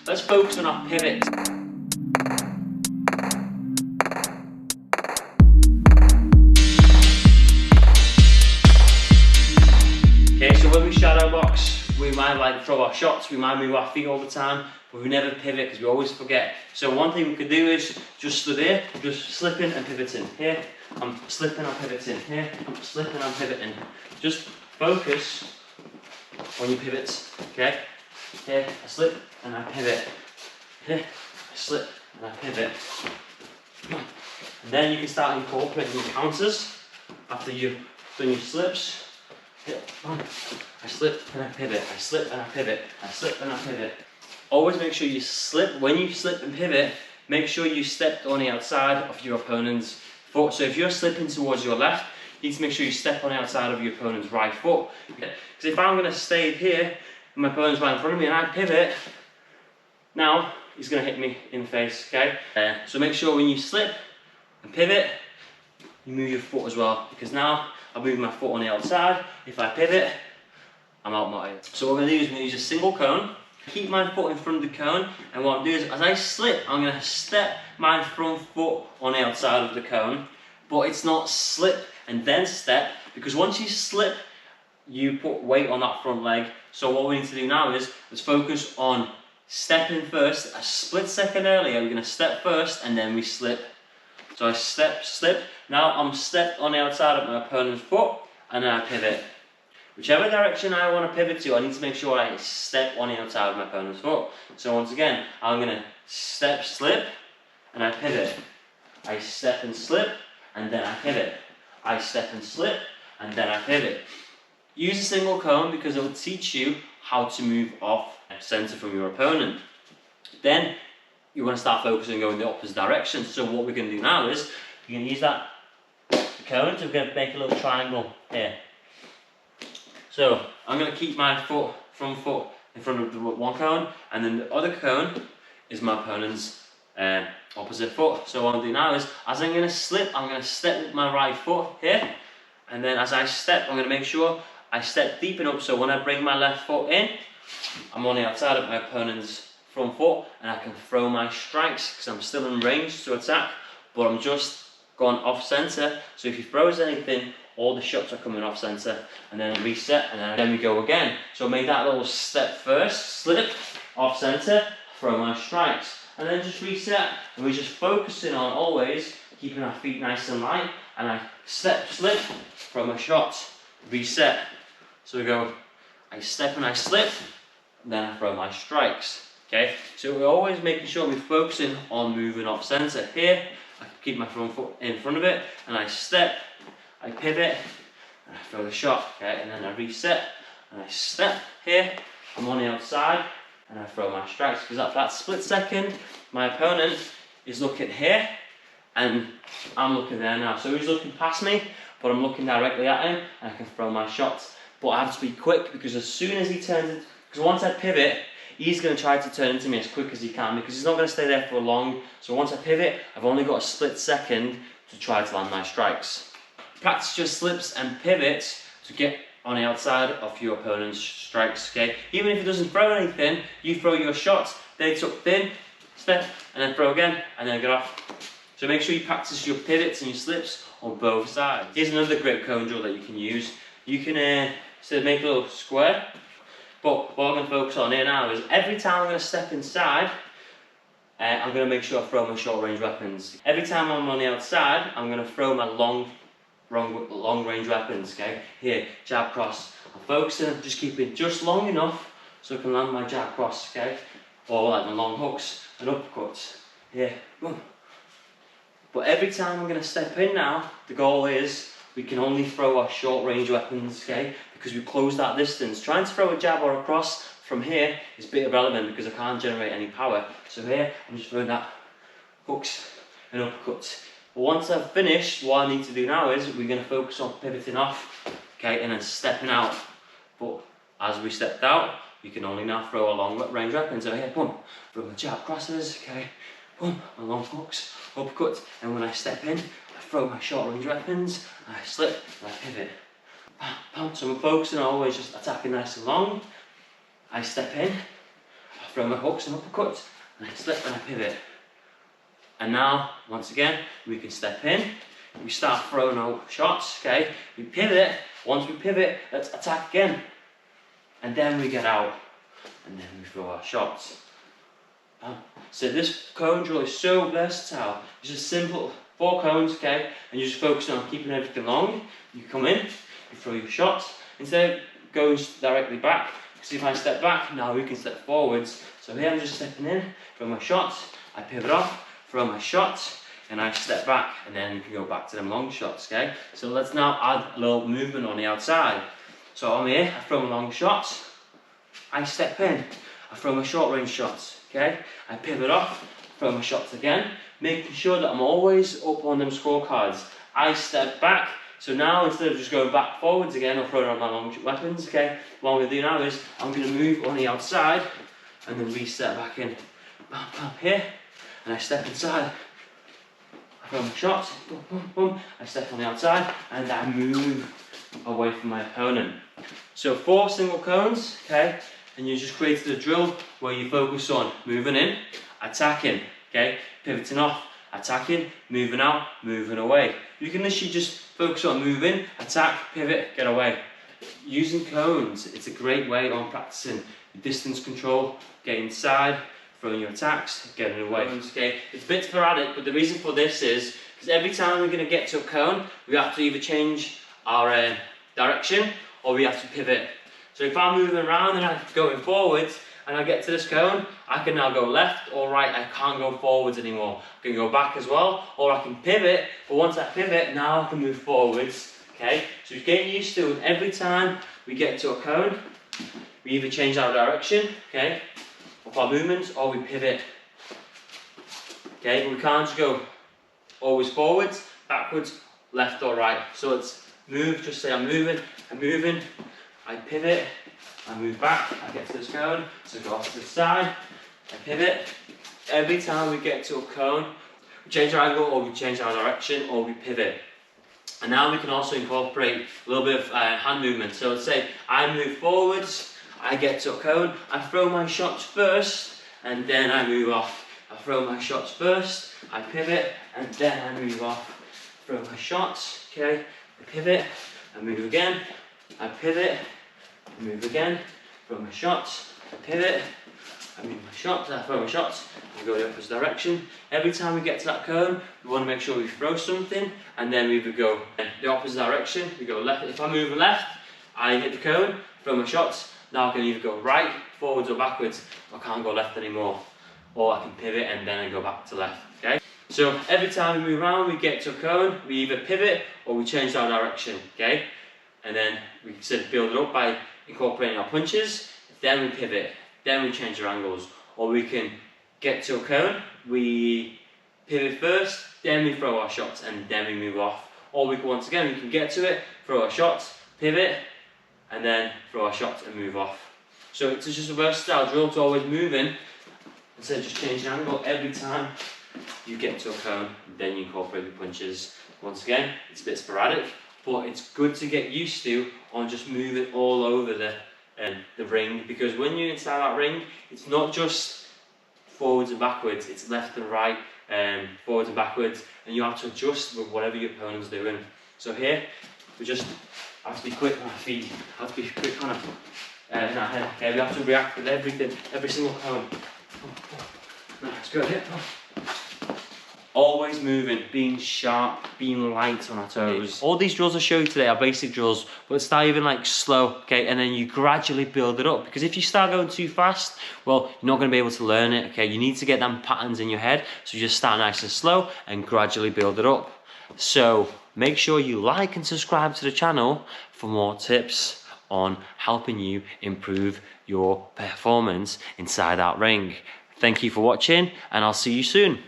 Let's focus on our pivots. Okay, so when we shadow box, we might like throw our shots, we might move our feet all the time, but we never pivot because we always forget. So one thing we could do is just stood here, just slipping and pivoting. Here, I'm slipping, I'm pivoting. Here, I'm slipping, I'm pivoting. Just focus on your pivots, okay? Here, I slip and I pivot. Here, I slip and I pivot. And then you can start incorporating your counters after you've done your slips. Here, I slip and I pivot, I slip and I pivot, I slip and I pivot. Always make sure you slip. When you slip and pivot, make sure you step on the outside of your opponent's foot. So if you're slipping towards your left, you need to make sure you step on the outside of your opponent's right foot. Because if I'm going to stay here, and my opponent's right in front of me and I pivot, now he's going to hit me in the face, okay? So make sure when you slip and pivot, you move your foot as well, because now I move my foot on the outside. If I pivot, I'm out my head. So what I'm going to do is I'm going to use a single cone, keep my foot in front of the cone, and what I'm doing is as I slip, I'm going to step my front foot on the outside of the cone, but it's not slip and then step, because once you slip, you put weight on that front leg. So what we need to do now is, let's focus on stepping first. A split second earlier, we're going to step first and then we slip. So I step, slip. Now I'm stepped on the outside of my opponent's foot and then I pivot. Whichever direction I want to pivot to, I need to make sure I step on the outside of my opponent's foot. So once again, I'm going to step, slip, and I pivot. I step and slip, and then I pivot. I step and slip, and then I pivot. Use a single cone because it will teach you how to move off center from your opponent. Then you want to start focusing on going the opposite direction. So what we're going to do now is you're going to use that cone. So we're going to make a little triangle here. So I'm going to keep my front foot in front of the one cone, and then the other cone is my opponent's opposite foot. So what I'm doing now is, as I'm going to slip, I'm going to step with my right foot here, and then as I step, I'm going to make sure I step deep enough so when I bring my left foot in, I'm on the outside of my opponent's front foot, and I can throw my strikes because I'm still in range to attack, but I'm just going off center. So if he throws anything, all the shots are coming off center, and then reset, and then we go again. So make that little step first, slip, off center, throw my strikes, and then just reset. And we're just focusing on always keeping our feet nice and light, and I step, slip, throw my shots, reset. So we go, I step and I slip, and then I throw my strikes. Okay, so we're always making sure we're focusing on moving off center. Here, I keep my front foot in front of it, and I step, I pivot, and I throw the shot, okay, and then I reset, and I step here, I'm on the outside, and I throw my strikes, because after that split second, my opponent is looking here, and I'm looking there now. So he's looking past me, but I'm looking directly at him, and I can throw my shots. But I have to be quick, because as soon as he turns it, because once I pivot, he's going to try to turn into me as quick as he can, because he's not going to stay there for long. So once I pivot, I've only got a split second to try to land my strikes. Practice your slips and pivots to get on the outside of your opponent's strikes, okay? Even if he doesn't throw anything, you throw your shots, they tuck in, step, and then throw again, and then get off. So make sure you practice your pivots and your slips on both sides. Here's another great cone drill that you can use. You can make a little square, but what I'm going to focus on here now is every time I'm going to step inside, I'm going to make sure I throw my short range weapons. Every time I'm on the outside, I'm going to throw my long range weapons, okay? Here, jab cross. I'm focusing, I'm just keeping just long enough so I can land my jab cross, okay? Or like my long hooks and uppercuts. Here, boom. But every time I'm going to step in now, the goal is we can only throw our short range weapons, okay? Because we close that distance. Trying to throw a jab or a cross from here is a bit irrelevant because I can't generate any power. So here, I'm just throwing that hooks and uppercuts. But once I've finished, what I need to do now is we're going to focus on pivoting off, okay, and then stepping out. But as we stepped out, we can only now throw a long range weapon. So here, boom, throw my jab crosses, okay, boom, my long hooks, uppercuts, and when I step in, I throw my short range weapons, and I slip, and I pivot. Bam, bam. So we're focusing on always just attacking nice and long. I step in, I throw my hooks and uppercuts, and I slip and I pivot. And now, once again, we can step in, we start throwing out shots, okay? We pivot, once we pivot, let's attack again. And then we get out, and then we throw our shots. So this cone drill is so versatile. It's just simple, 4 cones, okay? And you're just focusing on keeping everything long. You come in, you throw your shots. Instead of going directly back, because if I step back, now we can step forwards. So here I'm just stepping in, throw my shots, I pivot off, throw my shots, and I step back, and then we can go back to them long shots, okay? So let's now add a little movement on the outside. So I'm here, I throw my long shots, I step in, I throw my short range shots, okay? I pivot off, throw my shots again, making sure that I'm always up on them scorecards. I step back, so now instead of just going back forwards again or throwing out my long weapons, okay, what I'm going to do now is I'm going to move on the outside and then reset back in. Bam, bam, here, and I step inside. I throw my shots, boom, boom, boom, I step on the outside and I move away from my opponent. So 4 single cones, okay, and you just created a drill where you focus on moving in, attacking, okay, pivoting off, attacking, moving out, moving away. You can literally just focus on moving, attack, pivot, get away. Using cones, it's a great way on practicing distance control, getting inside, throwing your attacks, getting away. Okay, it's a bit sporadic, but the reason for this is because every time we're going to get to a cone, we have to either change our direction or we have to pivot. So if I'm moving around and I'm going forwards and I get to this cone, I can now go left or right. I can't go forwards anymore. I can go back as well, or I can pivot, but once I pivot, now I can move forwards, okay? So it's getting used to it. Every time we get to a cone, we either change our direction, okay, of our movements, or we pivot, okay? But we can't just go always forwards, backwards, left or right. So it's move, just say I'm moving, I pivot, I move back, I get to this cone, so go off to the side, I pivot. Every time we get to a cone, we change our angle, or we change our direction, or we pivot. And now we can also incorporate a little bit of hand movement. So let's say I move forwards, I get to a cone, I throw my shots first, and then I move off. I throw my shots first, I pivot, and then I move off. Throw my shots, okay, I pivot, I move again, I pivot, I move again, throw my shots, I pivot, I move my shots, I throw my shots, I go the opposite direction. Every time we get to that cone, we want to make sure we throw something, and then we would go the opposite direction. We go left. If I move left, I hit the cone, throw my shots. Now I can either go right, forwards, or backwards. I can't go left anymore. Or I can pivot and then I go back to left, okay? So every time we move around, we get to a cone, we either pivot or we change our direction, okay? And then we sort of build it up by incorporating our punches, then we pivot, then we change our angles. Or we can get to a cone, we pivot first, then we throw our shots, and then we move off. Or we can, once again, we can get to it, throw our shots, pivot, and then throw our shots and move off. So it's just a versatile drill to always move in, instead of just changing angle every time you get to a cone, then you incorporate the punches. Once again, it's a bit sporadic, but it's good to get used to on just moving all over the ring, because when you're inside that ring, it's not just forwards and backwards, it's left and right, forwards and backwards, and you have to adjust with whatever your opponent's doing. So here, we just have to be quick on our feet, have to be quick on our, in our head. Okay, we have to react with everything, every single cone. That's good. Yeah. Always moving, being sharp, being light on our toes. All these drills I show you today are basic drills, but start even like slow, okay, and then you gradually build it up. Because if you start going too fast, well, you're not going to be able to learn it, okay? You need to get them patterns in your head, so you just start nice and slow and gradually build it up. So make sure you like and subscribe to the channel for more tips on helping you improve your performance inside that ring. Thank you for watching, and I'll see you soon.